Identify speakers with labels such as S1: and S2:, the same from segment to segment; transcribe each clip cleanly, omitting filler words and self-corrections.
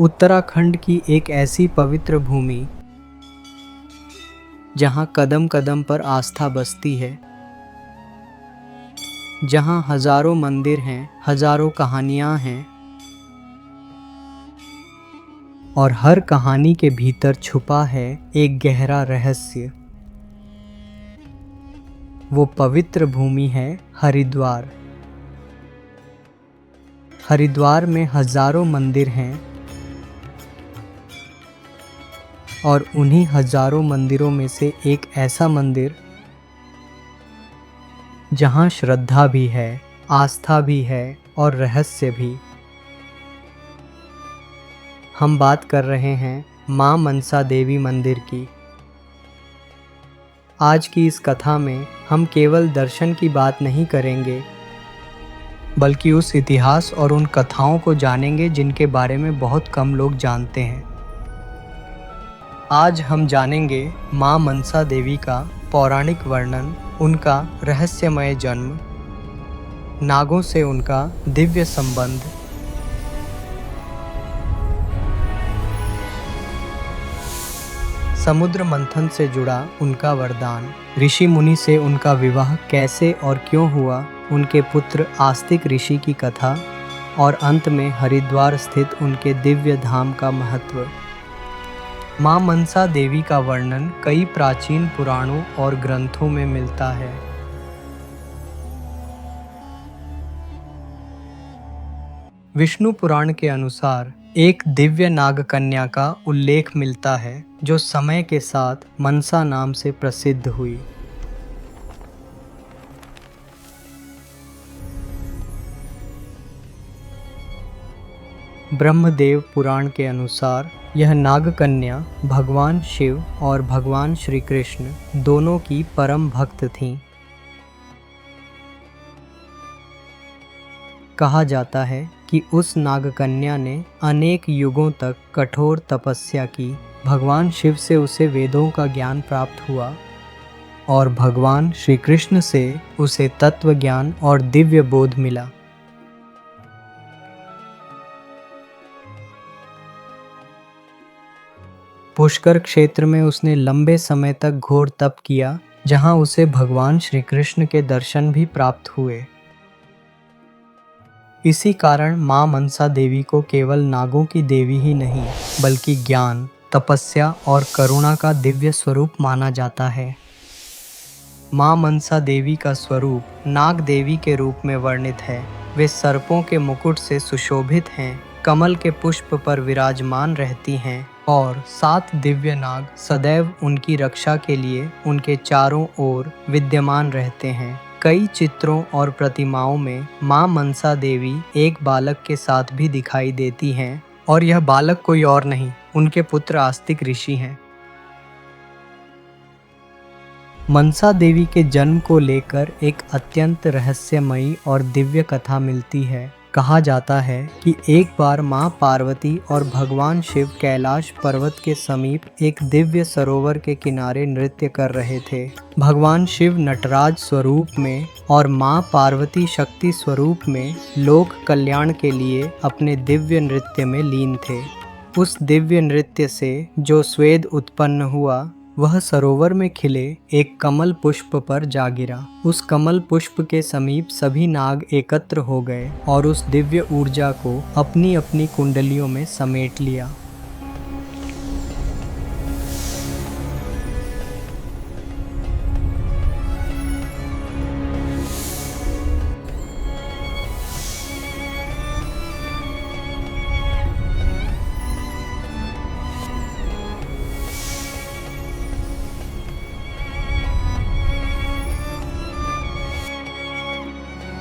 S1: उत्तराखंड की एक ऐसी पवित्र भूमि जहाँ कदम कदम पर आस्था बसती है, जहाँ हजारों मंदिर हैं, हजारों कहानियाँ हैं और हर कहानी के भीतर छुपा है एक गहरा रहस्य। वो पवित्र भूमि है हरिद्वार। हरिद्वार में हजारों मंदिर हैं और उन्हीं हजारों मंदिरों में से एक ऐसा मंदिर जहाँ श्रद्धा भी है, आस्था भी है और रहस्य भी। हम बात कर रहे हैं माँ मनसा देवी मंदिर की। आज की इस कथा में हम केवल दर्शन की बात नहीं करेंगे, बल्कि उस इतिहास और उन कथाओं को जानेंगे जिनके बारे में बहुत कम लोग जानते हैं। आज हम जानेंगे माँ मनसा देवी का पौराणिक वर्णन, उनका रहस्यमय जन्म, नागों से उनका दिव्य संबंध, समुद्र मंथन से जुड़ा उनका वरदान, ऋषि मुनि से उनका विवाह कैसे और क्यों हुआ, उनके पुत्र आस्तिक ऋषि की कथा और अंत में हरिद्वार स्थित उनके दिव्य धाम का महत्व। माँ मनसा देवी का वर्णन कई प्राचीन पुराणों और ग्रंथों में मिलता है। विष्णु पुराण के अनुसार एक दिव्य नाग कन्या का उल्लेख मिलता है जो समय के साथ मनसा नाम से प्रसिद्ध हुई। ब्रह्मदेव पुराण के अनुसार यह नाग कन्या भगवान शिव और भगवान श्री कृष्ण दोनों की परम भक्त थीं। कहा जाता है कि उस नागकन्या ने अनेक युगों तक कठोर तपस्या की। भगवान शिव से उसे वेदों का ज्ञान प्राप्त हुआ और भगवान श्री कृष्ण से उसे तत्व ज्ञान और दिव्य बोध मिला। पुष्कर क्षेत्र में उसने लंबे समय तक घोर तप किया, जहां उसे भगवान श्री कृष्ण के दर्शन भी प्राप्त हुए। इसी कारण माँ मनसा देवी को केवल नागों की देवी ही नहीं, बल्कि ज्ञान, तपस्या और करुणा का दिव्य स्वरूप माना जाता है। माँ मनसा देवी का स्वरूप नाग देवी के रूप में वर्णित है। वे सर्पों के मुकुट से सुशोभित हैं, कमल के पुष्प पर विराजमान रहती हैं और 7 दिव्य नाग सदैव उनकी रक्षा के लिए उनके चारों ओर विद्यमान रहते हैं। कई चित्रों और प्रतिमाओं में माँ मनसा देवी एक बालक के साथ भी दिखाई देती हैं और यह बालक कोई और नहीं, उनके पुत्र आस्तिक ऋषि हैं। मनसा देवी के जन्म को लेकर एक अत्यंत रहस्यमयी और दिव्य कथा मिलती है। कहा जाता है कि एक बार माँ पार्वती और भगवान शिव कैलाश पर्वत के समीप एक दिव्य सरोवर के किनारे नृत्य कर रहे थे। भगवान शिव नटराज स्वरूप में और माँ पार्वती शक्ति स्वरूप में लोक कल्याण के लिए अपने दिव्य नृत्य में लीन थे। उस दिव्य नृत्य से जो स्वेद उत्पन्न हुआ वह सरोवर में खिले एक कमल पुष्प पर जा गिरा। उस कमल पुष्प के समीप सभी नाग एकत्र हो गए और उस दिव्य ऊर्जा को अपनी अपनी कुंडलियों में समेट लिया।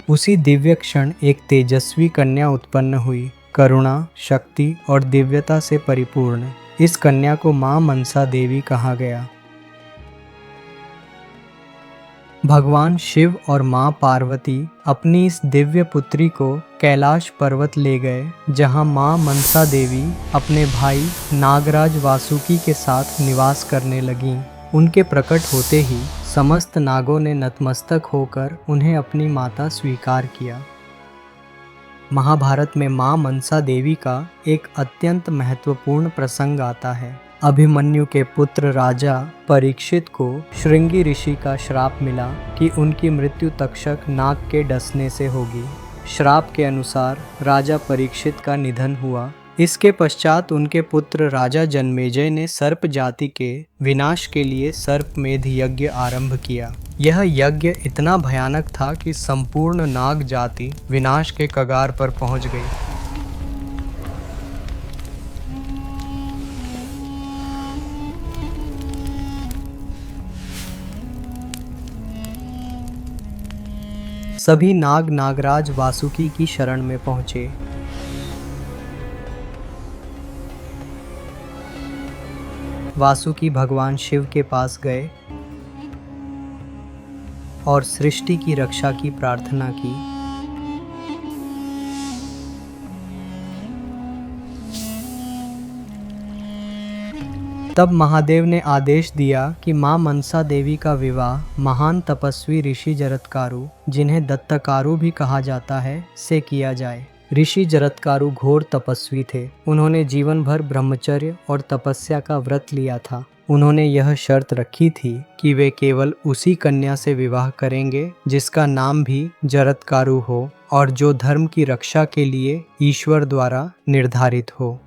S1: उसी दिव्य क्षण एक तेजस्वी कन्या उत्पन्न हुई, करुणा, शक्ति और दिव्यता से परिपूर्ण। इस कन्या को माँ मनसा देवी कहा गया। भगवान शिव और माँ पार्वती अपनी इस दिव्य पुत्री को कैलाश पर्वत ले गए, जहाँ माँ मनसा देवी अपने भाई नागराज वासुकी के साथ निवास करने लगीं। उनके प्रकट होते ही समस्त नागों ने नतमस्तक होकर उन्हें अपनी माता स्वीकार किया। महाभारत में मां मनसा देवी का एक अत्यंत महत्वपूर्ण प्रसंग आता है। अभिमन्यु के पुत्र राजा परीक्षित को श्रृंगी ऋषि का श्राप मिला कि उनकी मृत्यु तक्षक नाग के डसने से होगी। श्राप के अनुसार राजा परीक्षित का निधन हुआ। इसके पश्चात उनके पुत्र राजा जन्मेजय ने सर्प जाति के विनाश के लिए सर्पमेध यज्ञ आरंभ किया। यह यज्ञ इतना भयानक था कि संपूर्ण नाग जाति विनाश के कगार पर पहुंच गई। सभी नाग नागराज वासुकी की शरण में पहुंचे। वासुकी भगवान शिव के पास गए और सृष्टि की रक्षा की प्रार्थना की। तब महादेव ने आदेश दिया कि मां मनसा देवी का विवाह महान तपस्वी ऋषि जरत्कारु, जिन्हें दत्तकारु भी कहा जाता है, से किया जाए। ऋषि जरत्कारु घोर तपस्वी थे। उन्होंने जीवन भर ब्रह्मचर्य और तपस्या का व्रत लिया था। उन्होंने यह शर्त रखी थी कि वे केवल उसी कन्या से विवाह करेंगे जिसका नाम भी जरत्कारु हो और जो धर्म की रक्षा के लिए ईश्वर द्वारा निर्धारित हो।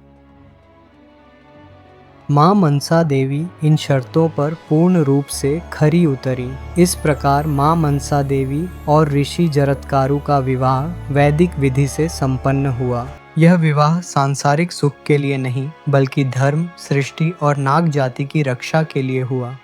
S1: मां मनसा देवी इन शर्तों पर पूर्ण रूप से खरी उतरी। इस प्रकार मां मनसा देवी और ऋषि जरत्कारु का विवाह वैदिक विधि से संपन्न हुआ। यह विवाह सांसारिक सुख के लिए नहीं बल्कि धर्म, सृष्टि और नाग जाति की रक्षा के लिए हुआ।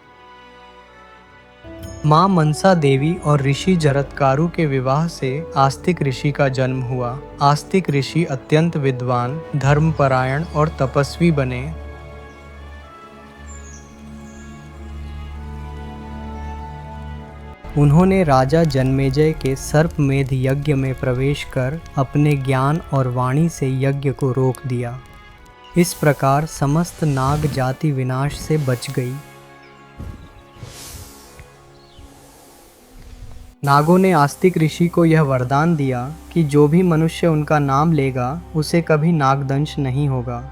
S1: मां मनसा देवी और ऋषि जरत्कारु के विवाह से आस्तिक ऋषि का जन्म हुआ। आस्तिक ऋषि अत्यंत विद्वान, धर्मपरायण और तपस्वी बने। उन्होंने राजा जन्मेजय के सर्पमेध यज्ञ में प्रवेश कर अपने ज्ञान और वाणी से यज्ञ को रोक दिया। इस प्रकार समस्त नाग जाति विनाश से बच गई। नागों ने आस्तिक ऋषि को यह वरदान दिया कि जो भी मनुष्य उनका नाम लेगा उसे कभी नागदंश नहीं होगा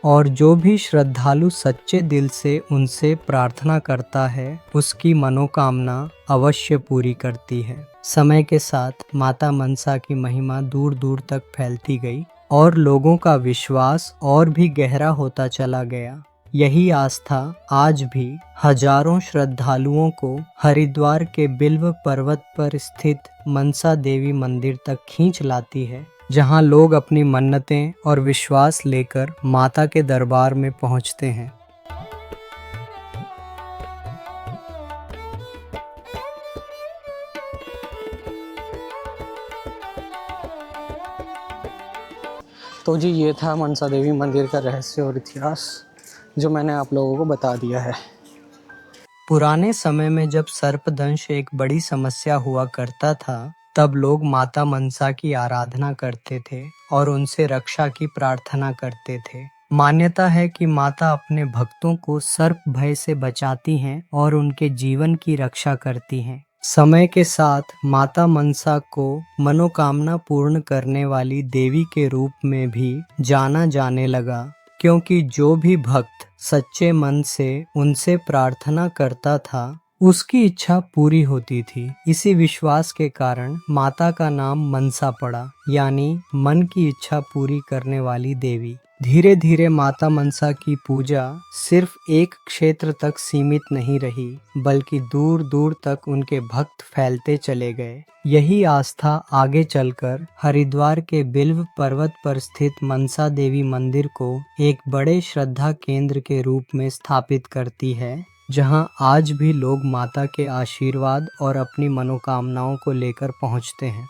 S1: और जो भी श्रद्धालु सच्चे दिल से उनसे प्रार्थना करता है उसकी मनोकामना अवश्य पूरी करती है। समय के साथ माता मनसा की महिमा दूर दूर तक फैलती गई और लोगों का विश्वास और भी गहरा होता चला गया। यही आस्था आज भी हजारों श्रद्धालुओं को हरिद्वार के बिल्व पर्वत पर स्थित मनसा देवी मंदिर तक खींच लाती है, जहां लोग अपनी मन्नतें और विश्वास लेकर माता के दरबार में पहुंचते हैं।
S2: तो जी ये था मनसा देवी मंदिर का रहस्य और इतिहास जो मैंने आप लोगों को बता दिया है।
S1: पुराने समय में जब सर्पदंश एक बड़ी समस्या हुआ करता था, तब लोग माता मनसा की आराधना करते थे और उनसे रक्षा की प्रार्थना करते थे। मान्यता है कि माता अपने भक्तों को सर्प भय से बचाती हैं और उनके जीवन की रक्षा करती हैं। समय के साथ माता मनसा को मनोकामना पूर्ण करने वाली देवी के रूप में भी जाना जाने लगा, क्योंकि जो भी भक्त सच्चे मन से उनसे प्रार्थना करता था उसकी इच्छा पूरी होती थी। इसी विश्वास के कारण माता का नाम मनसा पड़ा, यानी मन की इच्छा पूरी करने वाली देवी। धीरे धीरे माता मनसा की पूजा सिर्फ एक क्षेत्र तक सीमित नहीं रही, बल्कि दूर दूर तक उनके भक्त फैलते चले गए। यही आस्था आगे चलकर हरिद्वार के बिल्व पर्वत पर स्थित मनसा देवी मंदिर को एक बड़े श्रद्धा केंद्र के रूप में स्थापित करती है, जहां आज भी लोग माता के आशीर्वाद और अपनी मनोकामनाओं को लेकर पहुंचते हैं।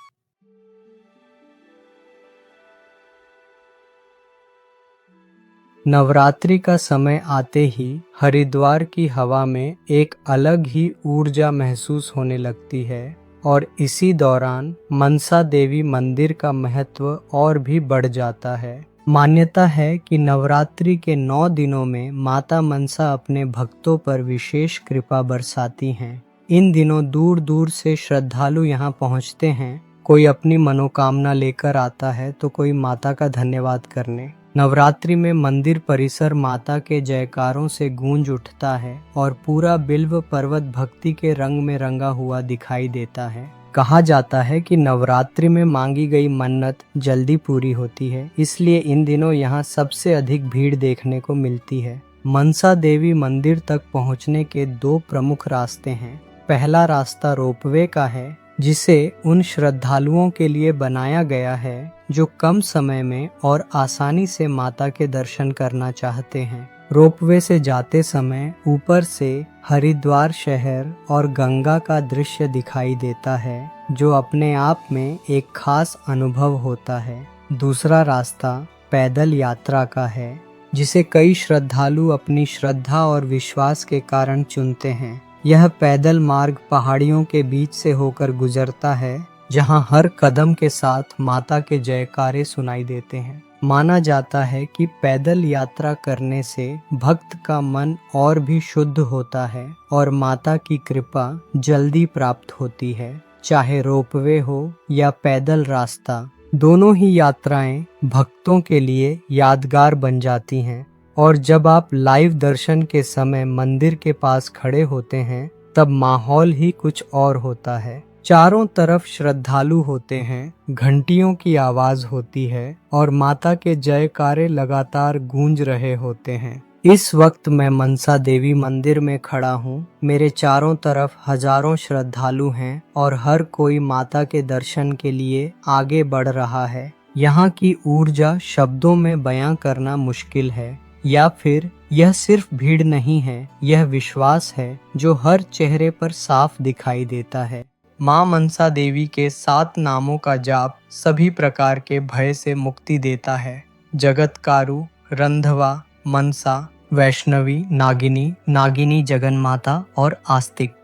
S1: नवरात्रि का समय आते ही हरिद्वार की हवा में एक अलग ही ऊर्जा महसूस होने लगती है और इसी दौरान मनसा देवी मंदिर का महत्व और भी बढ़ जाता है। मान्यता है कि नवरात्रि के 9 दिनों में माता मनसा अपने भक्तों पर विशेष कृपा बरसाती हैं। इन दिनों दूर दूर से श्रद्धालु यहाँ पहुँचते हैं। कोई अपनी मनोकामना लेकर आता है तो कोई माता का धन्यवाद करने। नवरात्रि में मंदिर परिसर माता के जयकारों से गूंज उठता है और पूरा बिल्व पर्वत भक्ति के रंग में रंगा हुआ दिखाई देता है। कहा जाता है कि नवरात्रि में मांगी गई मन्नत जल्दी पूरी होती है, इसलिए इन दिनों यहाँ सबसे अधिक भीड़ देखने को मिलती है। मनसा देवी मंदिर तक पहुँचने के दो प्रमुख रास्ते हैं। पहला रास्ता रोपवे का है, जिसे उन श्रद्धालुओं के लिए बनाया गया है जो कम समय में और आसानी से माता के दर्शन करना चाहते हैं। रोपवे से जाते समय ऊपर से हरिद्वार शहर और गंगा का दृश्य दिखाई देता है, जो अपने आप में एक खास अनुभव होता है। दूसरा रास्ता पैदल यात्रा का है, जिसे कई श्रद्धालु अपनी श्रद्धा और विश्वास के कारण चुनते हैं। यह पैदल मार्ग पहाड़ियों के बीच से होकर गुजरता है, जहां हर कदम के साथ माता के जयकारे सुनाई देते हैं। माना जाता है कि पैदल यात्रा करने से भक्त का मन और भी शुद्ध होता है और माता की कृपा जल्दी प्राप्त होती है। चाहे रोपवे हो या पैदल रास्ता, दोनों ही यात्राएं भक्तों के लिए यादगार बन जाती हैं। और जब आप लाइव दर्शन के समय मंदिर के पास खड़े होते हैं, तब माहौल ही कुछ और होता है। चारों तरफ श्रद्धालु होते हैं, घंटियों की आवाज होती है और माता के जयकारे लगातार गूंज रहे होते हैं। इस वक्त मैं मनसा देवी मंदिर में खड़ा हूँ। मेरे चारों तरफ हजारों श्रद्धालु हैं और हर कोई माता के दर्शन के लिए आगे बढ़ रहा है। यहाँ की ऊर्जा शब्दों में बयां करना मुश्किल है, या फिर यह सिर्फ भीड़ नहीं है, यह विश्वास है जो हर चेहरे पर साफ दिखाई देता है। माँ मनसा देवी के 7 नामों का जाप सभी प्रकार के भय से मुक्ति देता है। जगतकारु, रंधवा, मनसा, वैष्णवी, नागिनी, नागिनी जगन्माता और आस्तिक।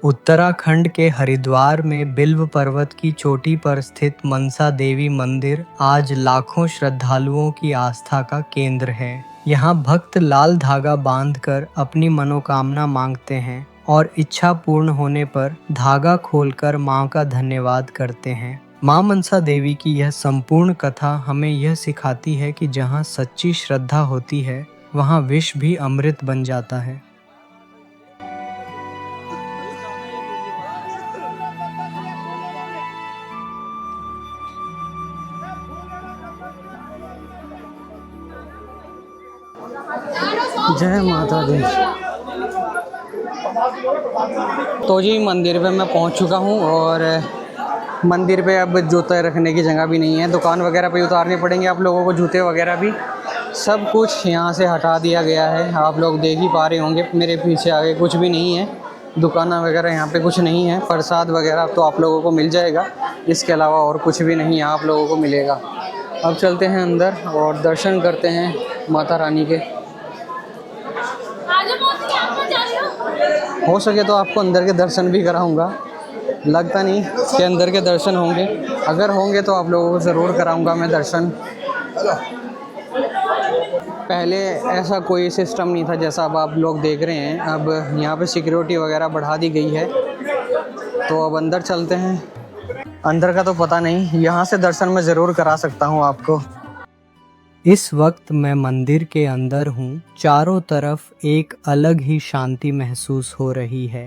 S1: उत्तराखंड के हरिद्वार में बिल्व पर्वत की चोटी पर स्थित मनसा देवी मंदिर आज लाखों श्रद्धालुओं की आस्था का केंद्र है। यहाँ भक्त लाल धागा बांधकर अपनी मनोकामना मांगते हैं और इच्छा पूर्ण होने पर धागा खोलकर मां का धन्यवाद करते हैं। मां मनसा देवी की यह संपूर्ण कथा हमें यह सिखाती है कि जहाँ सच्ची श्रद्धा होती है, वहाँ विष भी अमृत बन जाता है।
S2: जय माता दी। तो जी मंदिर पे मैं पहुंच चुका हूं और मंदिर पे अब जूते रखने की जगह भी नहीं है। दुकान वगैरह पे उतारने पड़ेंगे आप लोगों को, जूते वगैरह भी सब कुछ यहाँ से हटा दिया गया है। आप लोग देख ही पा रहे होंगे मेरे पीछे आगे कुछ भी नहीं है, दुकान वगैरह यहाँ पे कुछ नहीं है। प्रसाद वगैरह तो आप लोगों को मिल जाएगा, इसके अलावा और कुछ भी नहीं यहाँ आप लोगों को मिलेगा। अब चलते हैं अंदर और दर्शन करते हैं माता रानी के। हो सके तो आपको अंदर के दर्शन भी कराऊंगा, लगता नहीं कि अंदर के दर्शन होंगे, अगर होंगे तो आप लोगों को ज़रूर कराऊंगा मैं दर्शन। पहले ऐसा कोई सिस्टम नहीं था जैसा अब आप लोग देख रहे हैं। अब यहाँ पे सिक्योरिटी वगैरह बढ़ा दी गई है, तो अब अंदर चलते हैं। अंदर का तो पता नहीं, यहाँ से दर्शन मैं ज़रूर करा सकता हूँ आपको।
S1: इस वक्त मैं मंदिर के अंदर हूँ। चारों तरफ एक अलग ही शांति महसूस हो रही है।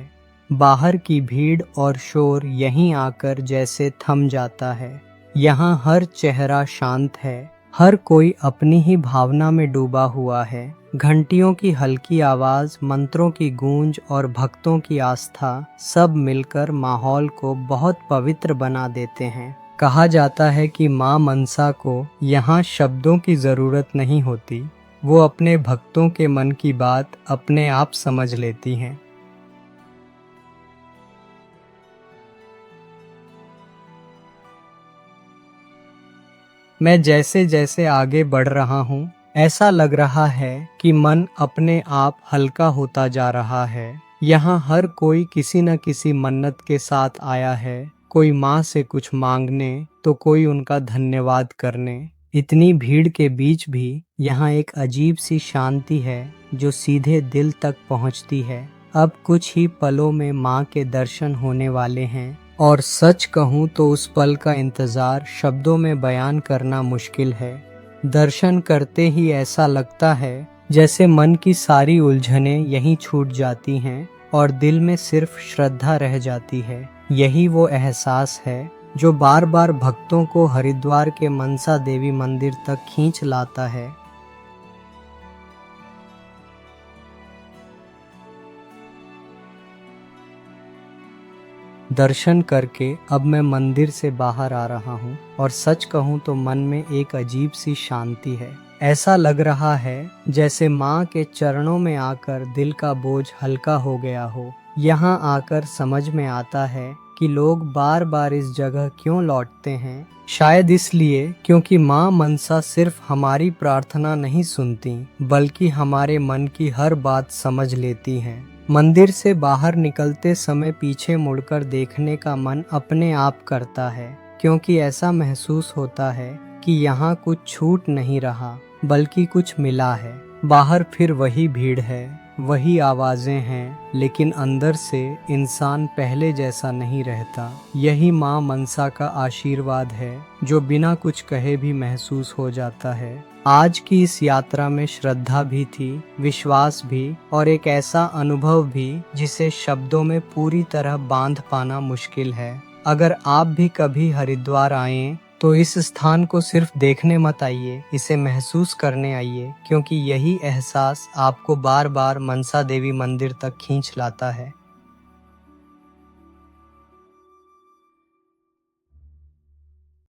S1: बाहर की भीड़ और शोर यहीं आकर जैसे थम जाता है। यहाँ हर चेहरा शांत है, हर कोई अपनी ही भावना में डूबा हुआ है। घंटियों की हल्की आवाज, मंत्रों की गूंज और भक्तों की आस्था सब मिलकर माहौल को बहुत पवित्र बना देते हैं। कहा जाता है कि माँ मनसा को यहाँ शब्दों की ज़रूरत नहीं होती, वो अपने भक्तों के मन की बात अपने आप समझ लेती हैं। मैं जैसे जैसे आगे बढ़ रहा हूँ, ऐसा लग रहा है कि मन अपने आप हल्का होता जा रहा है। यहाँ हर कोई किसी न किसी मन्नत के साथ आया है, कोई माँ से कुछ मांगने तो कोई उनका धन्यवाद करने। इतनी भीड़ के बीच भी यहाँ एक अजीब सी शांति है जो सीधे दिल तक पहुँचती है। अब कुछ ही पलों में माँ के दर्शन होने वाले हैं और सच कहूँ तो उस पल का इंतज़ार शब्दों में बयान करना मुश्किल है। दर्शन करते ही ऐसा लगता है जैसे मन की सारी उलझनें यहीं छूट जाती हैं और दिल में सिर्फ श्रद्धा रह जाती है। यही वो एहसास है जो बार बार भक्तों को हरिद्वार के मनसा देवी मंदिर तक खींच लाता है। दर्शन करके अब मैं मंदिर से बाहर आ रहा हूँ और सच कहूँ तो मन में एक अजीब सी शांति है। ऐसा लग रहा है जैसे माँ के चरणों में आकर दिल का बोझ हल्का हो गया हो। यहाँ आकर समझ में आता है कि लोग बार बार इस जगह क्यों लौटते हैं। शायद इसलिए क्योंकि माँ मनसा सिर्फ हमारी प्रार्थना नहीं सुनती बल्कि हमारे मन की हर बात समझ लेती हैं। मंदिर से बाहर निकलते समय पीछे मुड़कर देखने का मन अपने आप करता है, क्योंकि ऐसा महसूस होता है कि यहाँ कुछ छूट नहीं रहा बल्कि कुछ मिला है। बाहर फिर वही भीड़ है, वही आवाजें हैं, लेकिन अंदर से इंसान पहले जैसा नहीं रहता। यही माँ मनसा का आशीर्वाद है जो बिना कुछ कहे भी महसूस हो जाता है। आज की इस यात्रा में श्रद्धा भी थी, विश्वास भी और एक ऐसा अनुभव भी जिसे शब्दों में पूरी तरह बांध पाना मुश्किल है। अगर आप भी कभी हरिद्वार आएं तो इस स्थान को सिर्फ देखने मत आइए, इसे महसूस करने आइए, क्योंकि यही एहसास आपको बार बार मनसा देवी मंदिर तक खींच लाता है।